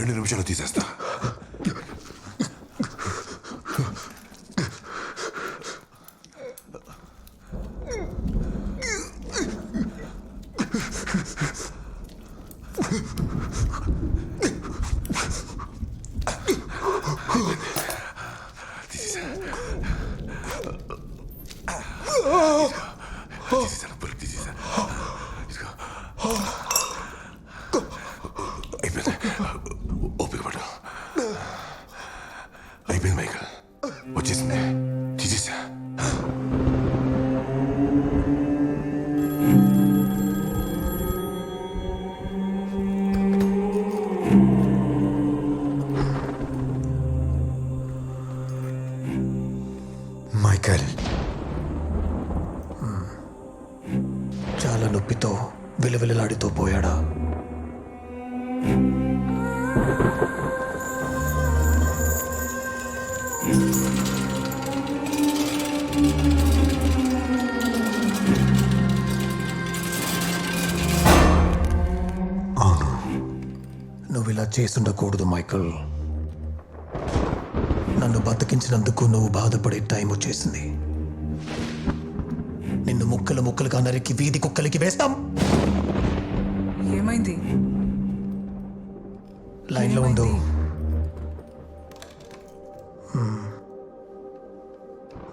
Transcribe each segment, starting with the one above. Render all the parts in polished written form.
2 నిమిషాలు తీసేస్తా. తీసేసాను, పురుగు తీసేసాను. అయిపోయింది. ఓపిక పడు. అయిపోయింది మైకల్, వచ్చేసింది. తీసేసా. మైకల్ చాలా నొప్పితో విలవిలలాడితో పోయాడా? అవును, నువ్వు ఇలా చేసుండకూడదు మైకల్. నన్ను బతికించినందుకు నువ్వు బాధపడే టైం వచ్చేసింది. నిన్ను ముక్కలు ముక్కలుగా నరికి వీధి కుక్కలకి వేస్తాం. ఏమైంది? లైన్లో ఉండు.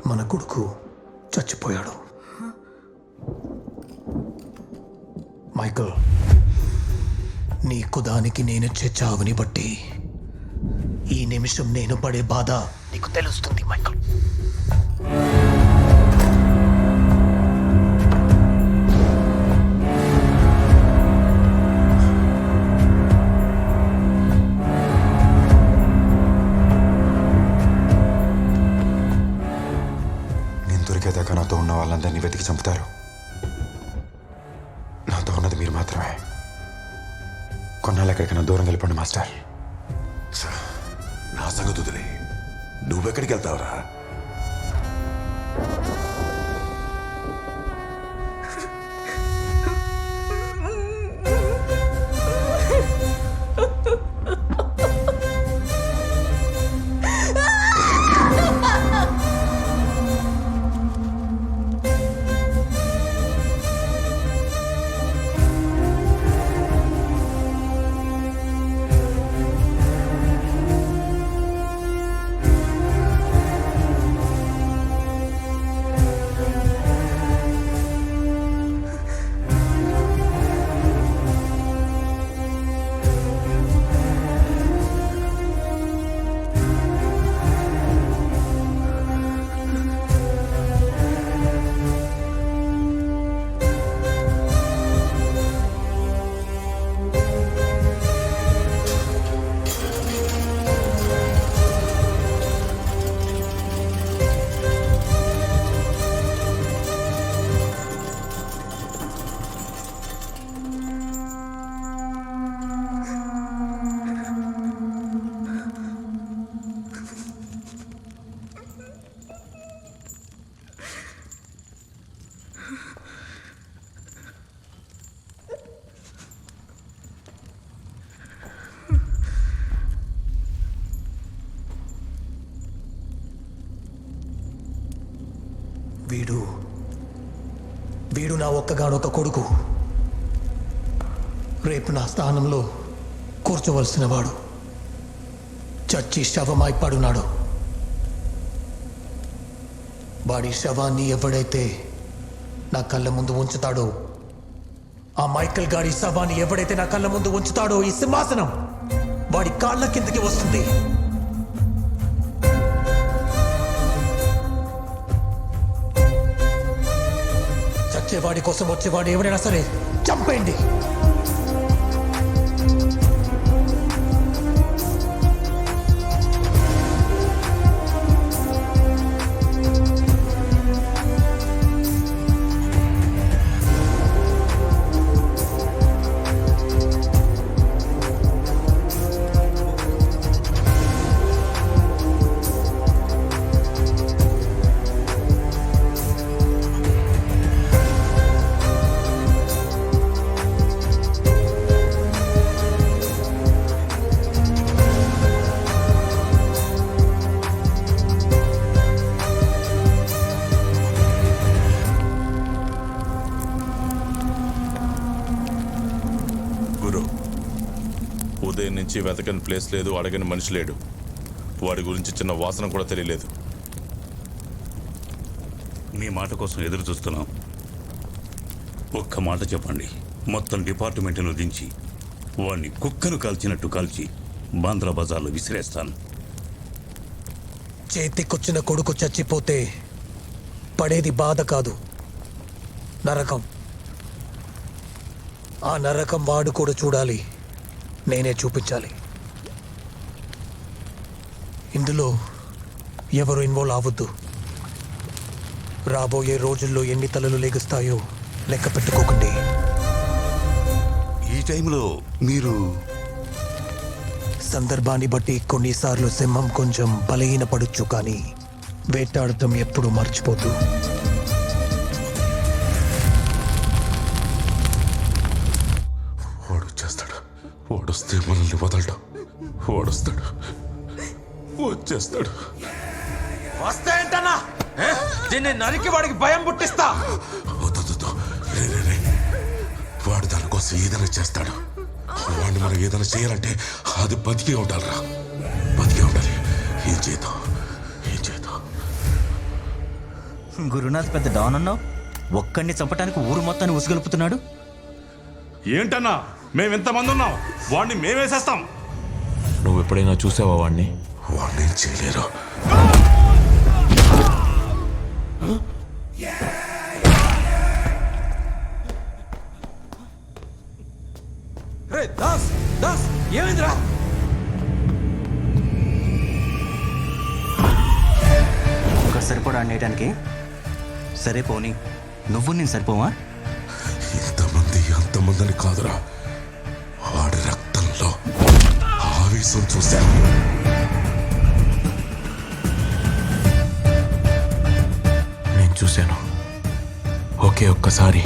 మన కొడుకు చచ్చిపోయాడు. మైకల్, నీకు దానికి నేనిచ్చే చావుని బట్టి ఈ నిమిషం నేను పడే బాధ నీకు తెలుస్తుంది మైకల్. నేను దొరికేదాకా నాతో ఉన్న వాళ్ళందరినీ వెతికి చంపుతారు. నాతో ఉన్నది మీరు మాత్రమే. కొన్నాళ్ళు ఎక్కడికైనా దూరం వెళ్ళిపోండి మాస్టర్. నా సంగతి వదిలే, నువ్వెక్కడికి వెళ్తావురా? వీడు నా ఒక్కగానొక్క కొడుకు. రేపు నా స్థానంలో కూర్చోవలసిన వాడు చచ్చి శవమై పడున్నాడు. వాడి శవాన్ని ఎవడైతే నా కళ్ళ ముందు ఉంచుతాడో, ఆ మైకల్ గాడి శవాన్ని ఎవడైతే నా కళ్ళ ముందు ఉంచుతాడో, ఈ సింహాసనం వాడి కాళ్ళ కిందకి వస్తుంది. చచ్చేవాడి కోసం వచ్చేవాడు ఎవరైనా సరే చంపేయండి. నుంచి వెతకని ప్లేస్ లేదు, అడగని మనిషి లేడు. వాడి గురించి చిన్న వాసన కూడా తెలియలేదు. మీ మాట కోసం ఎదురు చూస్తున్నాం. ఒక్క మాట చెప్పండి, మొత్తం డిపార్ట్మెంట్ను దించి వాడిని కుక్కను కాల్చినట్టు కాల్చి బాంద్రా బజార్లో విసిరేస్తాను. చేతికొచ్చిన కొడుకు చచ్చిపోతే పడేది బాధ కాదు, నరకం. ఆ నరకం వాడు కూడా చూడాలి, నేనే చూపించాలి. ఇందులో ఎవరు ఇన్వాల్వ్ అవ్వద్దు. రాబోయే రోజుల్లో ఎన్ని తలలు లెగుస్తాయో లెక్క పెట్టుకోకండి. ఈ టైంలో మీరు సందర్భాన్ని బట్టి కొన్నిసార్లు సింహం కొంచెం బలహీనపడొచ్చు, కానీ వేటాడటం ఎప్పుడు మర్చిపోతూ. వాడు వచ్చేస్తాడు. వాడొస్తే మనల్ని వదలడం. వాడొస్తాడు, వచ్చేస్తాడు. వస్తే ఏంటన్నా? దీన్ని నరికి వాడికి భయం పుట్టిస్తా. వద్దు. రే. వాడు దానికోసం ఏదైనా చేస్తాడు. వాడిని మనం ఏదైనా చేయాలంటే అది బతికే ఉండాలిరా, బతికే ఉండాలి. ఏం చేద్దాం? గురునాథ్ పెద్ద డాన్ అన్నావు, ఒక్కడిని చంపటానికి ఊరు మొత్తాన్ని ఉసుగొలుపుతున్నాడు. ఏంటన్నా, మేమెంతమంది ఉన్నాం, వాడిని మేమేసేస్తాం. నువ్వు ఎప్పుడైనా చూసావా వాడిని? వాడిని ఏం చేయలేరు. ఏమైందిరా? ఒక సరిపడా అనేయడానికి సరే పోనీ, నువ్వు నేను సరిపోవా? ఇంతమంది అంతమందిని కాదురా, వాడి రక్తంలో ఆవేశం చూశాను. నేను చూశాను ఒకే ఒక్కసారి.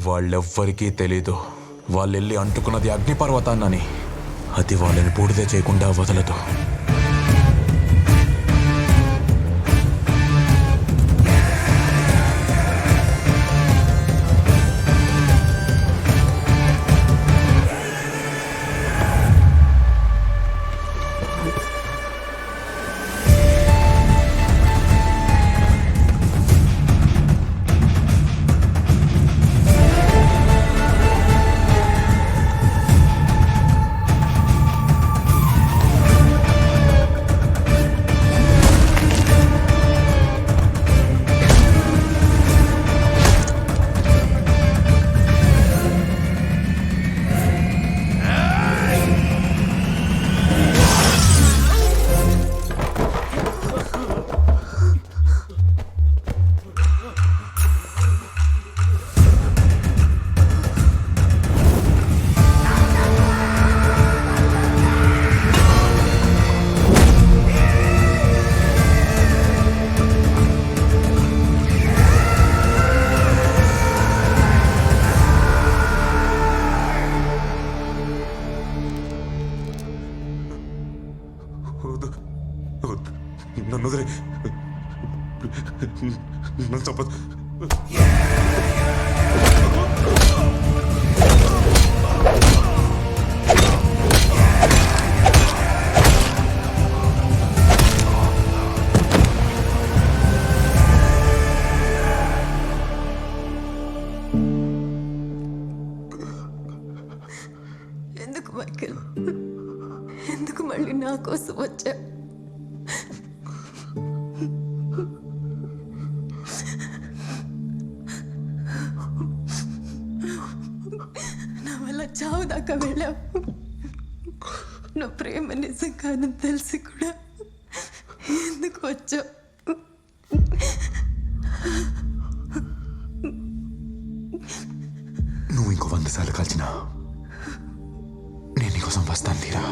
వాళ్ళెవ్వరికీ తెలీదు వాళ్ళెళ్ళి అంటుకున్నది అగ్నిపర్వతాన్నని. అది వాళ్ళని బూడిద చేయకుండా వదలదు. నన్ను వదిలే, నన్ను చంపదు. ఎందుకు మైకేల్, ఎందుకు మళ్ళీ నా కోసం వచ్చా? నా వల్ల చావు దాకా వెళ్ళావు. నా ప్రేమ నిజం కాదని తెలిసి కూడా ఎందుకు వచ్చావు? నువ్వు ఇంకో 100 సార్లు కాల్చినా నేను నీకోసం వస్తాను తీరా.